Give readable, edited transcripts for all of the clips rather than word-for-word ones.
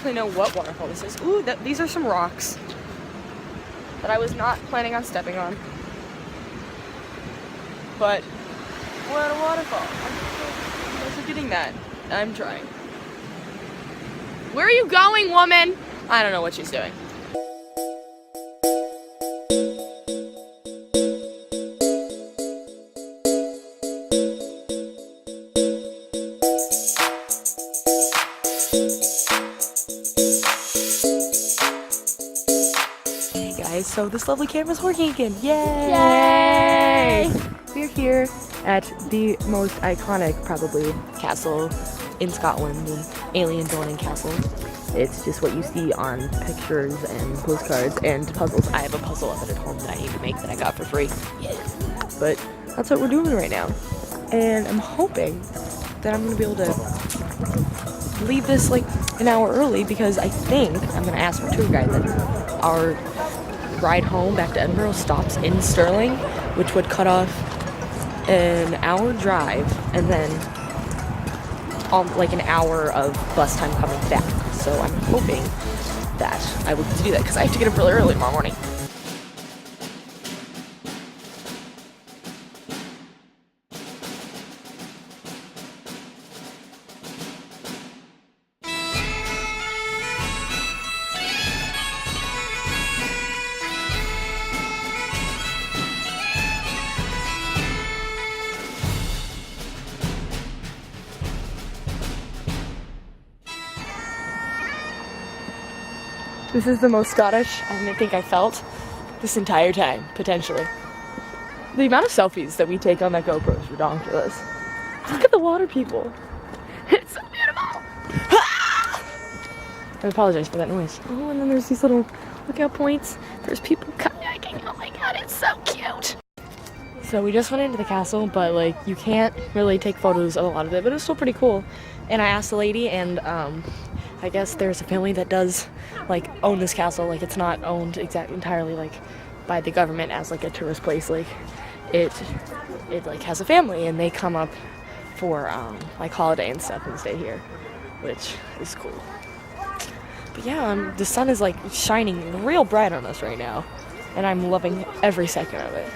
exactly know what waterfall this is. Ooh, these are some rocks that I was not planning on stepping on. But what a waterfall. You guys are getting that. I'm trying. Where are you going, woman? I don't know what she's doing. So this lovely camera's working again. Yay! Yay! We're here at the most iconic, probably, castle in Scotland, the Eilean Donan Castle. It's just what you see on pictures and postcards and puzzles. I have a puzzle of it at home that I need to make that I got for free. But that's what we're doing right now. And I'm hoping that I'm going to be able to leave this like an hour early because I think I'm going to ask our tour guide that our ride home back to Edinburgh stops in Stirling, which would cut off an hour drive and then like an hour of bus time coming back. So I'm hoping that I will get to do that because I have to get up really early tomorrow morning. This is the most Scottish I think I felt this entire time, potentially. The amount of selfies that we take on that GoPro is ridiculous. Look at the water people. It's so beautiful. Ah! I apologize for that noise. Oh, and then there's these little lookout points. There's people kayaking. Oh my god, it's so cute. So we just went into the castle, but like you can't really take photos of a lot of it, but it's still pretty cool. And I asked the lady, and I guess there's a family that does like own this castle. Like it's not owned entirely like by the government as like a tourist place. Like it like has a family and they come up for like holiday and stuff and stay here, which is cool. But yeah, the sun is like shining real bright on us right now, and I'm loving every second of it.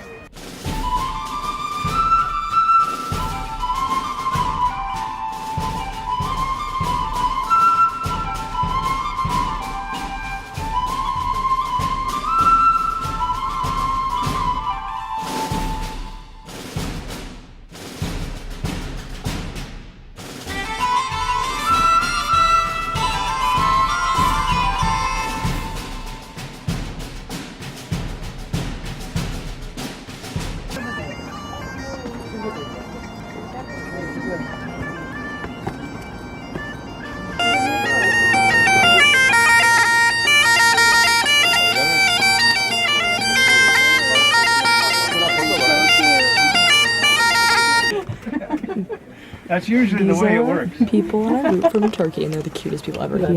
That's usually the way it works. People I root from Turkey, and they're the cutest people ever. He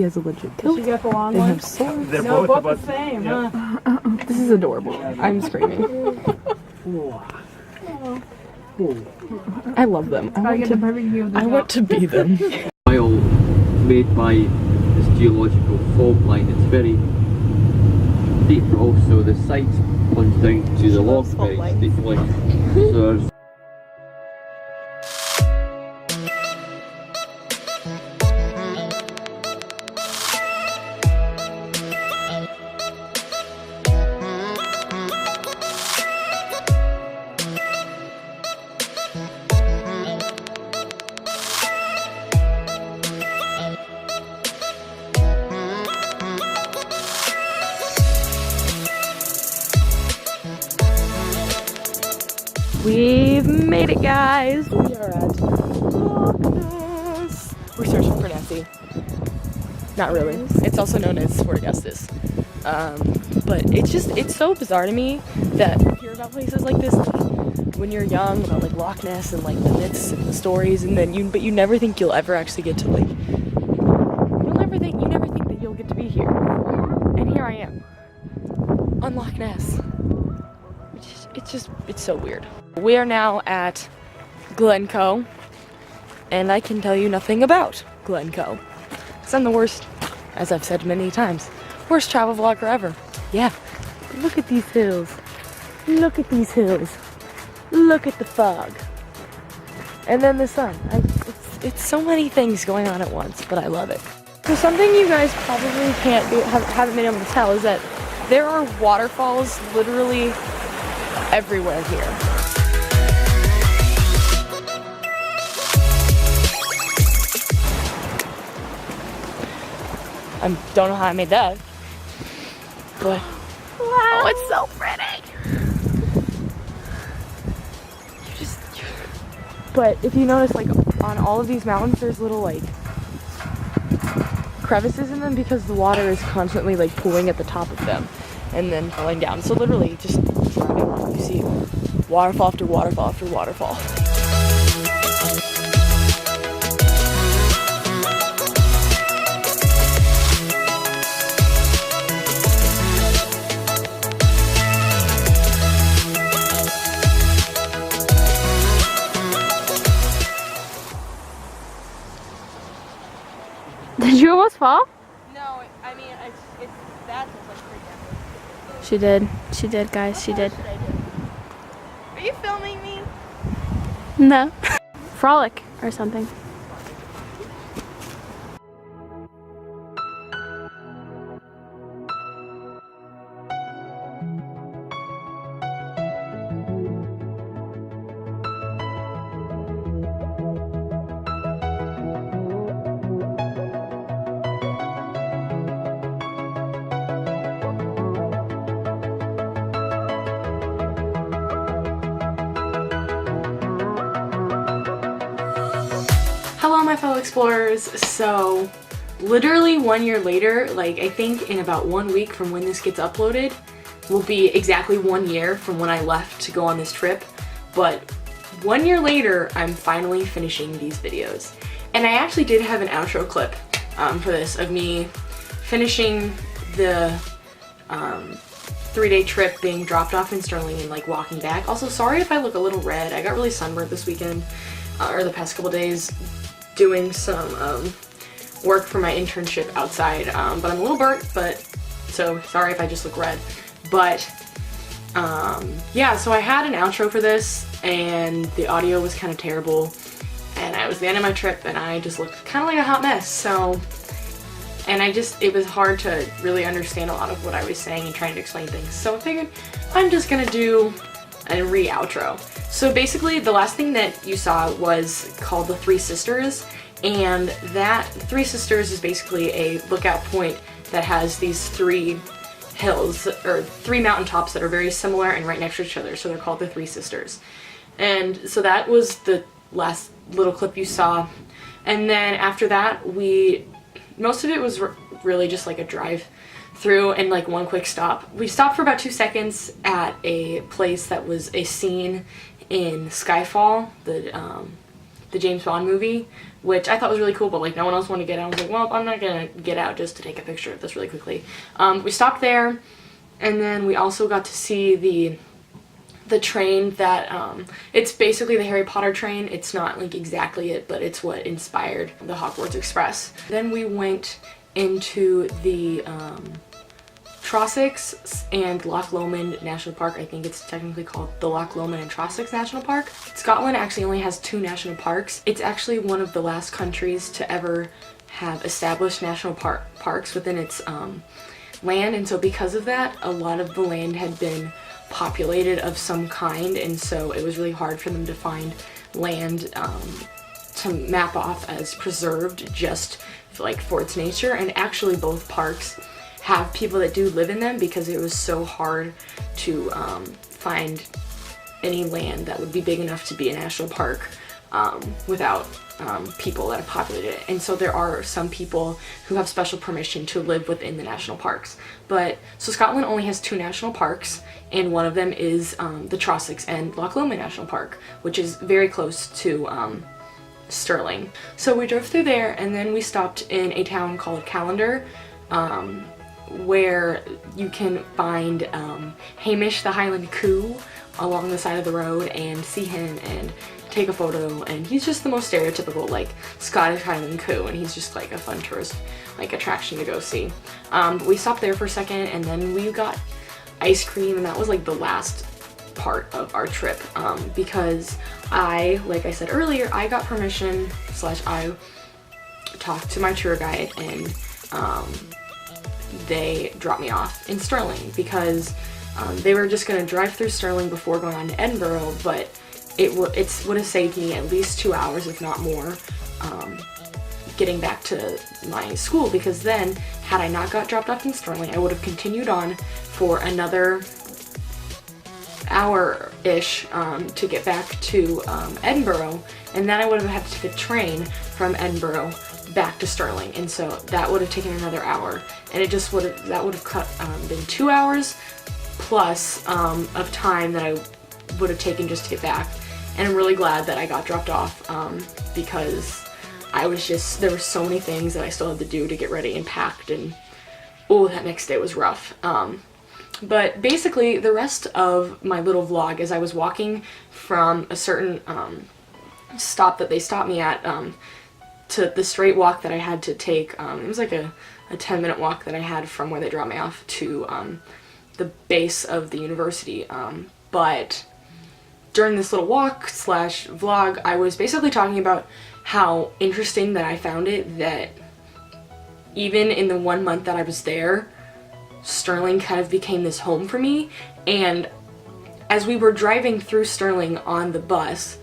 has a legit kilt. Did you get the long they one? have swords. They're No, both both the same, yeah. huh? This is adorable. I'm screaming. I love them. I want to be them. While made by this geological fault line, it's very deep, but also the site plunges down to the log very steeply. So there's We've made it, guys. We are at Loch Ness. We're searching for Nessie. Not really. It's also known as Fort Augustus. But it's so bizarre to me that you hear about places like this like, when you're young, about like Loch Ness and like the myths and the stories, and then but you never think you'll ever actually get to like. You never think that you'll get to be here. And here I am on Loch Ness. It's so weird. We are now at Glencoe, and I can tell you nothing about Glencoe. Because I'm the worst, as I've said many times, worst travel vlogger ever. Yeah, look at these hills. Look at these hills. Look at the fog. And then the sun. It's so many things going on at once, but I love it. So something you guys probably haven't been able to tell is that there are waterfalls literally everywhere here. I don't know how I made that, but wow, it's so pretty. But if you notice, like on all of these mountains, there's little like crevices in them because the water is constantly like pooling at the top of them and then falling down. So literally, just driving along, you see waterfall after waterfall after waterfall. Did you almost fall? No, I mean, it's bad since I'm freaking out. She did. She did, guys. She did. Are you filming me? No. Frolic or something. Hello my fellow explorers. So literally 1 year later, like I think in about 1 week from when this gets uploaded, will be exactly 1 year from when I left to go on this trip. But 1 year later, I'm finally finishing these videos. And I actually did have an outro clip for this of me finishing the 3-day trip being dropped off in Stirling and like walking back. Also, sorry if I look a little red. I got really sunburned this weekend, or the past couple days, doing some work for my internship outside, but I'm a little burnt, but so sorry if I just look red. But yeah, so I had an outro for this and the audio was kind of terrible and it was the end of my trip and I just looked kind of like a hot mess. So, and it was hard to really understand a lot of what I was saying and trying to explain things. So I figured I'm just gonna do a re-outro. So basically the last thing that you saw was called the Three Sisters, and that Three Sisters is basically a lookout point that has these 3 hills or 3 mountaintops that are very similar and right next to each other, so they're called the Three Sisters. And so that was the last little clip you saw, and then after that most of it was really just like a drive through and like one quick stop. We stopped for about 2 seconds at a place that was a scene in Skyfall, the James Bond movie, which I thought was really cool, but like no one else wanted to get out. I was like, well, I'm not gonna get out just to take a picture of this really quickly. We stopped there, and then we also got to see the train that it's basically the Harry Potter train. It's not like exactly it, but it's what inspired the Hogwarts Express. Then we went into the Trossachs and Loch Lomond National Park. I think it's technically called the Loch Lomond and Trossachs National Park. Scotland actually only has 2 national parks. It's actually one of the last countries to ever have established national parks within its land, and so because of that, a lot of the land had been populated of some kind, and so it was really hard for them to find land to map off as preserved just like for its nature. And actually both parks have people that do live in them because it was so hard to find any land that would be big enough to be a national park without people that have populated it. And so there are some people who have special permission to live within the national parks. But so Scotland only has 2 national parks, and one of them is the Trossachs and Loch Lomond National Park, which is very close to Stirling. So we drove through there, and then we stopped in a town called Callander, where you can find Hamish the Highland Coo along the side of the road and see him and take a photo, and he's just the most stereotypical like Scottish Highland Coo, and he's just like a fun tourist like attraction to go see. But we stopped there for a second, and then we got ice cream, and that was like the last part of our trip, because like I said earlier, I got permission / I talked to my tour guide, and they dropped me off in Stirling because they were just going to drive through Stirling before going on to Edinburgh, but it would have saved me at least 2 hours, if not more, getting back to my school, because then, had I not got dropped off in Stirling, I would have continued on for another hour-ish to get back to Edinburgh, and then I would have had to take a train from Edinburgh back to Stirling, and so that would have taken another hour, and that would have cut been 2 hours plus of time that I would have taken just to get back. And I'm really glad that I got dropped off, because there were so many things that I still had to do to get ready and packed, and that next day was rough. But basically the rest of my little vlog, as I was walking from a certain stop that they stopped me at to the straight walk that I had to take, it was like a 10-minute walk that I had from where they dropped me off to the base of the university, but during this little walk / vlog, I was basically talking about how interesting that I found it that even in the 1 month that I was there, Stirling kind of became this home for me. And as we were driving through Stirling on the bus,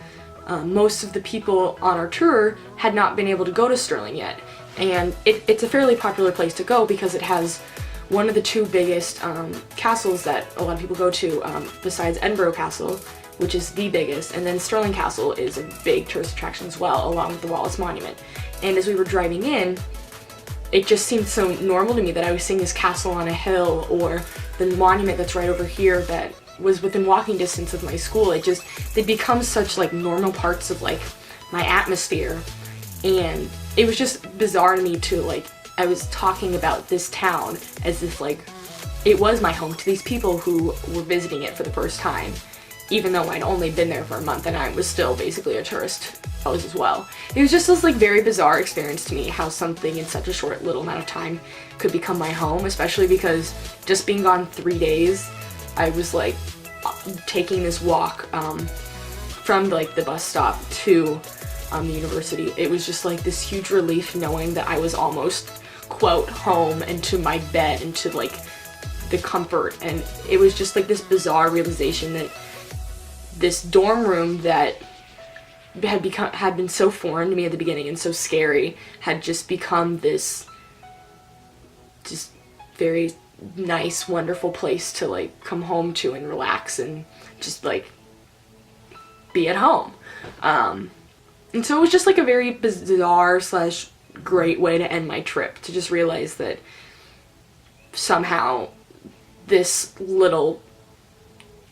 most of the people on our tour had not been able to go to Stirling yet. And it's a fairly popular place to go because it has one of the two biggest castles that a lot of people go to, besides Edinburgh Castle, which is the biggest, and then Stirling Castle is a big tourist attraction as well, along with the Wallace Monument. And as we were driving in, it just seemed so normal to me that I was seeing this castle on a hill, or the monument that's right over here that was within walking distance of my school. They become such like normal parts of like my atmosphere, and it was just bizarre to me to like, I was talking about this town as if like it was my home to these people who were visiting it for the first time, even though I'd only been there for a month and I was still basically a tourist as well. It was just this like very bizarre experience to me, how something in such a short little amount of time could become my home, especially because just being gone 3 days, I was like taking this walk from like the bus stop to the university. It was just like this huge relief knowing that I was almost, quote, home, and to my bed and to like the comfort, and it was just like this bizarre realization that this dorm room that had been so foreign to me at the beginning and so scary had just become this just very nice, wonderful place to like come home to and relax and just like be at home. And so it was just like a very bizarre / great way to end my trip, to just realize that somehow this little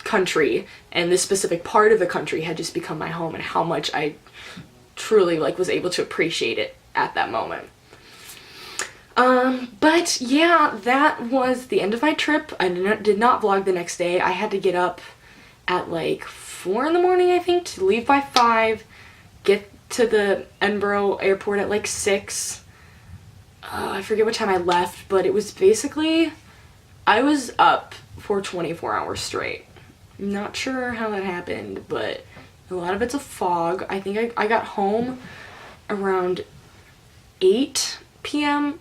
country and this specific part of the country had just become my home, and how much I truly like was able to appreciate it at that moment. But yeah, that was the end of my trip. I did not vlog the next day. I had to get up at like 4 in the morning, I think, to leave by 5, get to the Edinburgh airport at like 6. I forget what time I left, but it was basically, I was up for 24 hours straight. Not sure how that happened, but a lot of it's a fog. I think I got home around 8 p.m.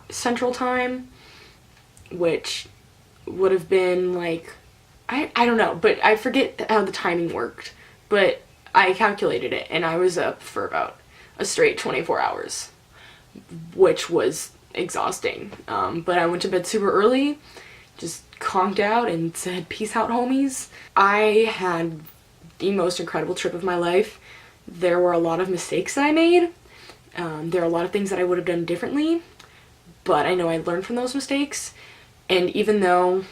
Central Time, which would have been like, I don't know, but I forget how the timing worked, but I calculated it, and I was up for about a straight 24 hours, which was exhausting. But I went to bed super early, just conked out and said, peace out, homies. I had the most incredible trip of my life. There were a lot of mistakes that I made. There are a lot of things that I would have done differently, but I know I learned from those mistakes. And even though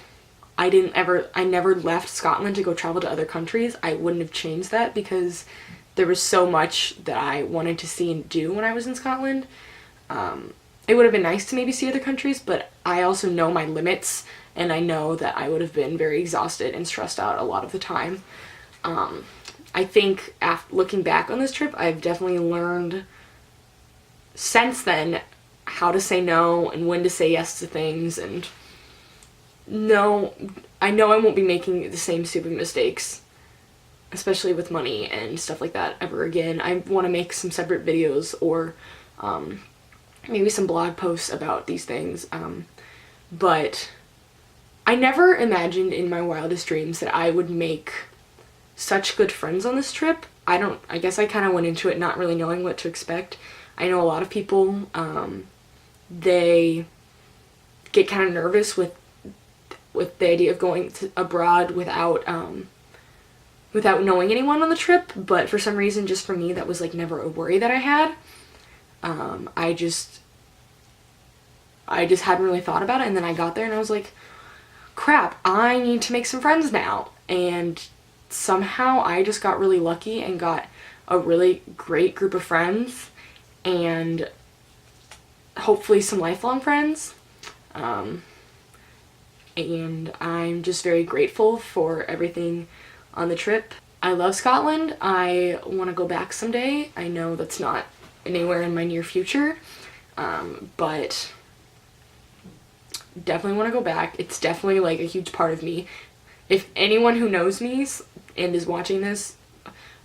I never left Scotland to go travel to other countries, I wouldn't have changed that, because there was so much that I wanted to see and do when I was in Scotland. it would have been nice to maybe see other countries, but I also know my limits, and I know that I would have been very exhausted and stressed out a lot of the time. I think after looking back on this trip, I've definitely learned since then how to say no and when to say yes to things, and no, I know I won't be making the same stupid mistakes, especially with money and stuff like that, ever again. I want to make some separate videos or maybe some blog posts about these things, but I never imagined in my wildest dreams that I would make such good friends on this trip. I guess I kind of went into it not really knowing what to expect. I know a lot of people, they get kind of nervous with the idea of going abroad without knowing anyone on the trip, but for some reason, just for me, that was like never a worry that I had. I just hadn't really thought about it, and then I got there and I was like, crap, I need to make some friends now. And somehow I just got really lucky and got a really great group of friends, and hopefully some lifelong friends. And I'm just very grateful for everything on the trip. I love Scotland. I want to go back someday. I know that's not anywhere in my near future, but definitely want to go back. It's definitely like a huge part of me. If anyone who knows me and is watching this,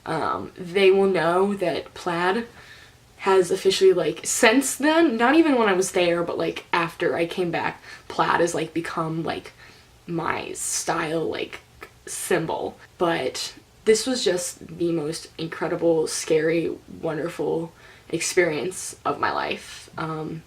they will know that plaid has officially, like, since then, not even when I was there, but like after I came back, plaid has like become like my style, like, symbol. But this was just the most incredible, scary, wonderful experience of my life. And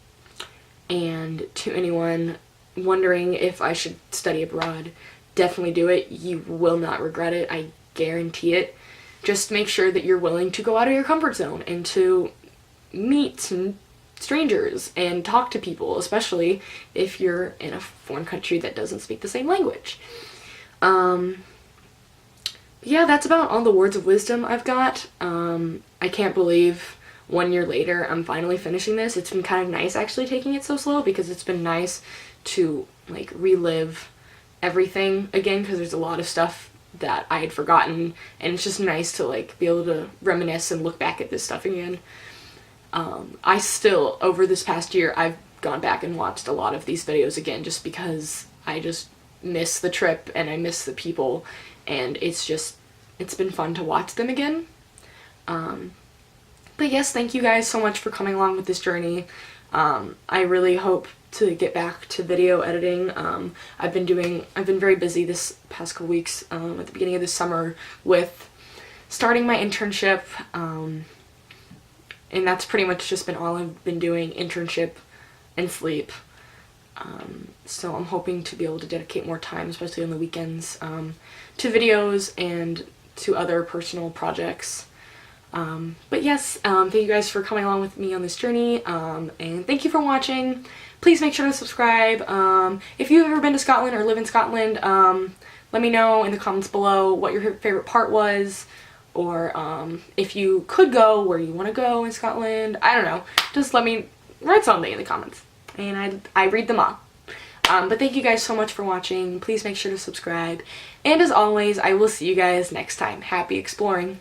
to anyone wondering if I should study abroad, definitely do it. You will not regret it. I guarantee it. Just make sure that you're willing to go out of your comfort zone and to meet some strangers and talk to people, especially if you're in a foreign country that doesn't speak the same language. Yeah, that's about all the words of wisdom I've got. I can't believe 1 year later I'm finally finishing this. It's been kind of nice actually taking it so slow, because it's been nice to like relive everything again, because there's a lot of stuff that I had forgotten, and it's just nice to like be able to reminisce and look back at this stuff again. I still, over this past year, I've gone back and watched a lot of these videos again, just because I just miss the trip and I miss the people, and it's been fun to watch them again. But yes, thank you guys so much for coming along with this journey. I really hope to get back to video editing. I've been very busy this past couple weeks, at the beginning of the summer, with starting my internship, and that's pretty much just been all I've been doing, internship and sleep. So I'm hoping to be able to dedicate more time, especially on the weekends, to videos and to other personal projects. But yes, thank you guys for coming along with me on this journey, and thank you for watching. Please make sure to subscribe. If you've ever been to Scotland or live in Scotland, let me know in the comments below what your favorite part was, or if you could go, where you want to go in Scotland. I don't know. Just let me write something in the comments, and I read them all. But thank you guys so much for watching. Please make sure to subscribe. And as always, I will see you guys next time. Happy exploring.